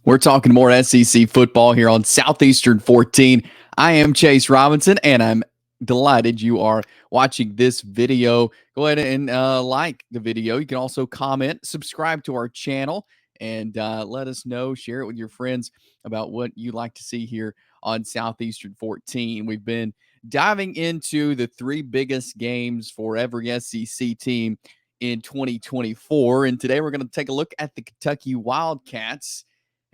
We're talking more SEC football here on Southeastern 14. I am Chase Robinson, and I'm delighted you are watching this video. Go ahead and like the video. You can also comment, subscribe to our channel, and let us know. Share it with your friends about what you like to see here on Southeastern 14. We've been diving into the three biggest games for every SEC team in 2024. And today we're going to take a look at the Kentucky Wildcats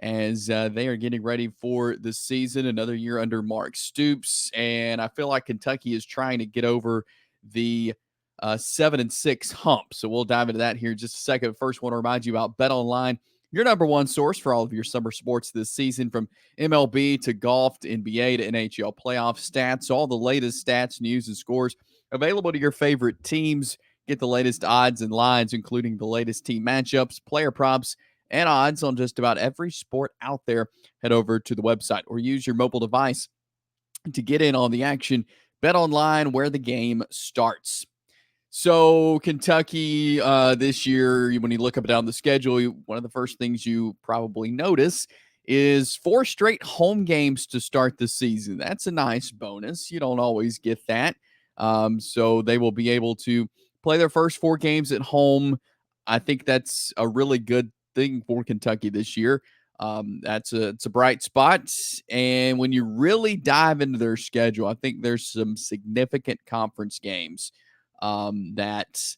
as they are getting ready for the season, another year under Mark Stoops. And I feel like Kentucky is trying to get over the 7-6 hump. So we'll dive into that here in just a second. First, I want to remind you about BetOnline, your number one source for all of your summer sports this season, from MLB to golf to NBA to NHL playoff stats, all the latest stats, news, and scores available to your favorite teams. Get the latest odds and lines, including the latest team matchups, player props, and odds on just about every sport out there. Head over to the website or use your mobile device to get in on the action. Bet online, where the game starts. So Kentucky this year, when you look up and down the schedule, one of the first things you probably notice is 4 straight home games to start the season. That's a nice bonus. You don't always get that. So they will be able to play their first 4 games at home. I think that's a really good thing for Kentucky this year. It's a bright spot. And when you really dive into their schedule, I think there's some significant conference games that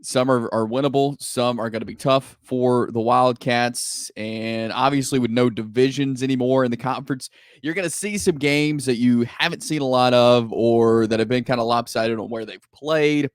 some are winnable, some are going to be tough for the Wildcats. And obviously, with no divisions anymore in the conference, you're going to see some games that you haven't seen a lot of, or that have been kind of lopsided on where they've played.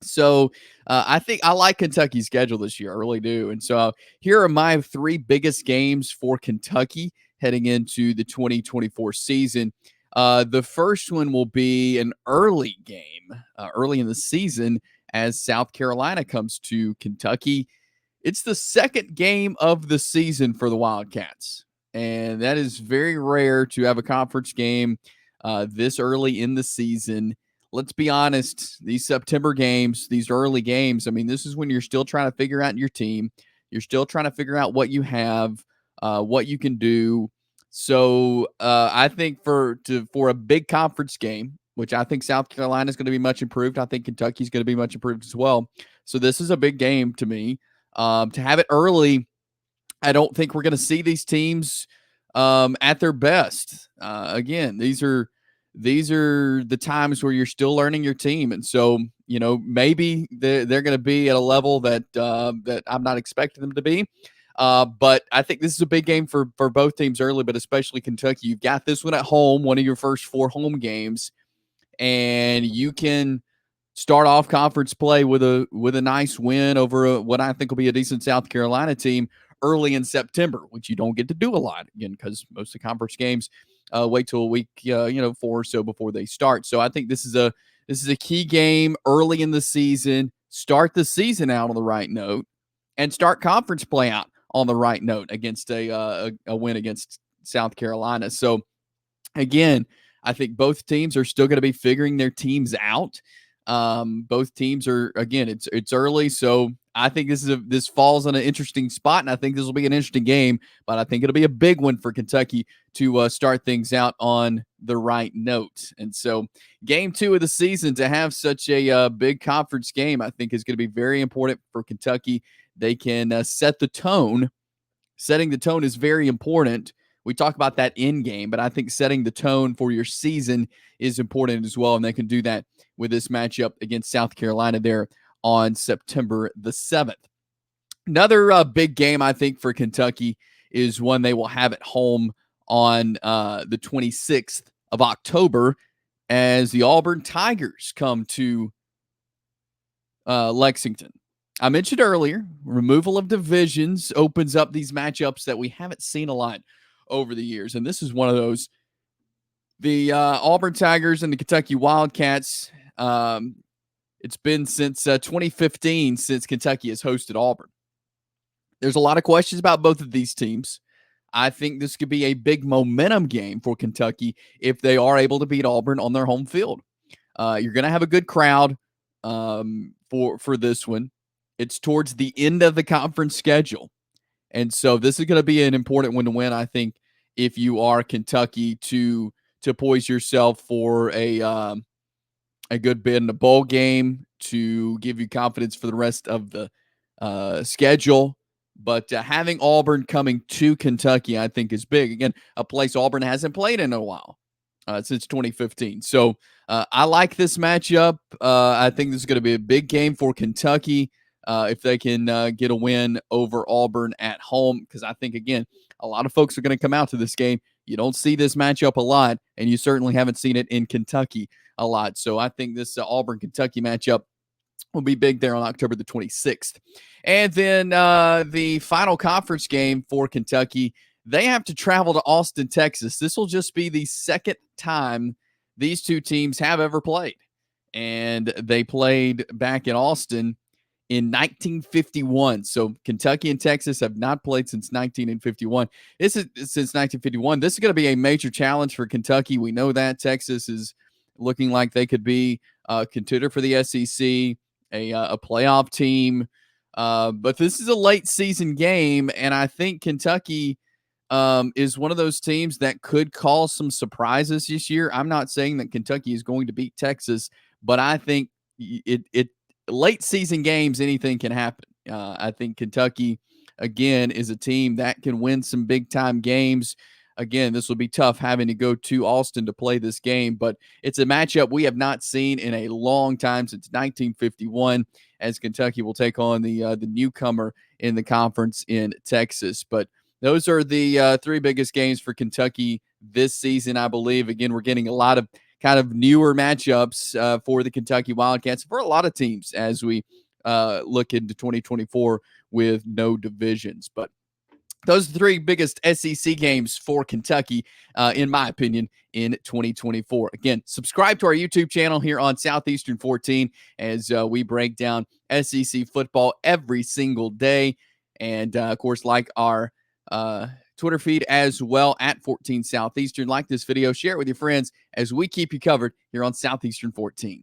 So I think I like Kentucky's schedule this year. I really do. And so here are my 3 biggest games for Kentucky heading into the 2024 season. The first one will be an early game, early in the season, as South Carolina comes to Kentucky. It's the second game of the season for the Wildcats, and that is very rare to have a conference game this early in the season. Let's be honest, these September games, these early games, I mean, this is when you're still trying to figure out your team. You're still trying to figure out what you have, what you can do. So I think for a big conference game, which I think South Carolina is going to be much improved, I think Kentucky is going to be much improved as well. So this is a big game to me. To have it early, I don't think we're going to see these teams at their best. Again, these are the times where you're still learning your team, and so maybe they're going to be at a level that I'm not expecting them to be. But I think this is a big game for both teams early, but especially Kentucky. You've got this one at home, one of your first 4 home games, and you can start off conference play with a nice win over what I think will be a decent South Carolina team early in September, which you don't get to do a lot, again, because most of the conference games wait till a week, 4 or so before they start. So I think this is a key game early in the season. Start the season out on the right note, and start conference play out on the right note against a win against South Carolina. So again, I think both teams are still going to be figuring their teams out. Both teams are, again, it's early, so I think this falls on an interesting spot, and I think this will be an interesting game, but I think it'll be a big one for Kentucky to start things out on the right note. And so game 2 of the season, to have such a big conference game, I think is going to be very important for Kentucky. They can set the tone. Setting the tone is very important. We talk about that in game, but I think setting the tone for your season is important as well, and they can do that with this matchup against South Carolina there on September the 7th. Another big game, I think, for Kentucky is one they will have at home on the 26th of October as the Auburn Tigers come to Lexington. I mentioned earlier, removal of divisions opens up these matchups that we haven't seen a lot over the years, and this is one of those. The Auburn Tigers and the Kentucky Wildcats, it's been since 2015 since Kentucky has hosted Auburn. There's a lot of questions about both of these teams. I think this could be a big momentum game for Kentucky if they are able to beat Auburn on their home field. You're going to have a good crowd for this one. It's towards the end of the conference schedule. And so this is going to be an important one to win, I think, if you are Kentucky, to poise yourself for a good bid in the bowl game, to give you confidence for the rest of the schedule. But having Auburn coming to Kentucky, I think, is big. Again, a place Auburn hasn't played in a while, since 2015. So I like this matchup. I think this is going to be a big game for Kentucky if they can get a win over Auburn at home, because I think, again, a lot of folks are going to come out to this game. You don't see this matchup a lot, and you certainly haven't seen it in Kentucky a lot. So I think this Auburn-Kentucky matchup will be big there on October the 26th. And then the final conference game for Kentucky, they have to travel to Austin, Texas. This will just be the second time these two teams have ever played. And they played back in Austin in 1951. So Kentucky and Texas have not played since 1951. This is since 1951. This is going to be a major challenge for Kentucky. We know that. Texas is looking like they could be a contender for the SEC, a playoff team. But this is a late season game, and I think Kentucky is one of those teams that could cause some surprises this year. I'm not saying that Kentucky is going to beat Texas, but I think it late season games, anything can happen. I think Kentucky, again, is a team that can win some big time games. Again, this will be tough having to go to Austin to play this game, but it's a matchup we have not seen in a long time, since 1951, as Kentucky will take on the newcomer in the conference in Texas. But those are the three biggest games for Kentucky this season, I believe. Again, we're getting a lot of kind of newer matchups for the Kentucky Wildcats, for a lot of teams, as we look into 2024 with no divisions. But those are the three biggest SEC games for Kentucky, in my opinion, in 2024. Again, subscribe to our YouTube channel here on Southeastern 14 as we break down SEC football every single day. And, of course, like our Twitter feed as well, at 14 Southeastern. Like this video, share it with your friends as we keep you covered here on Southeastern 14.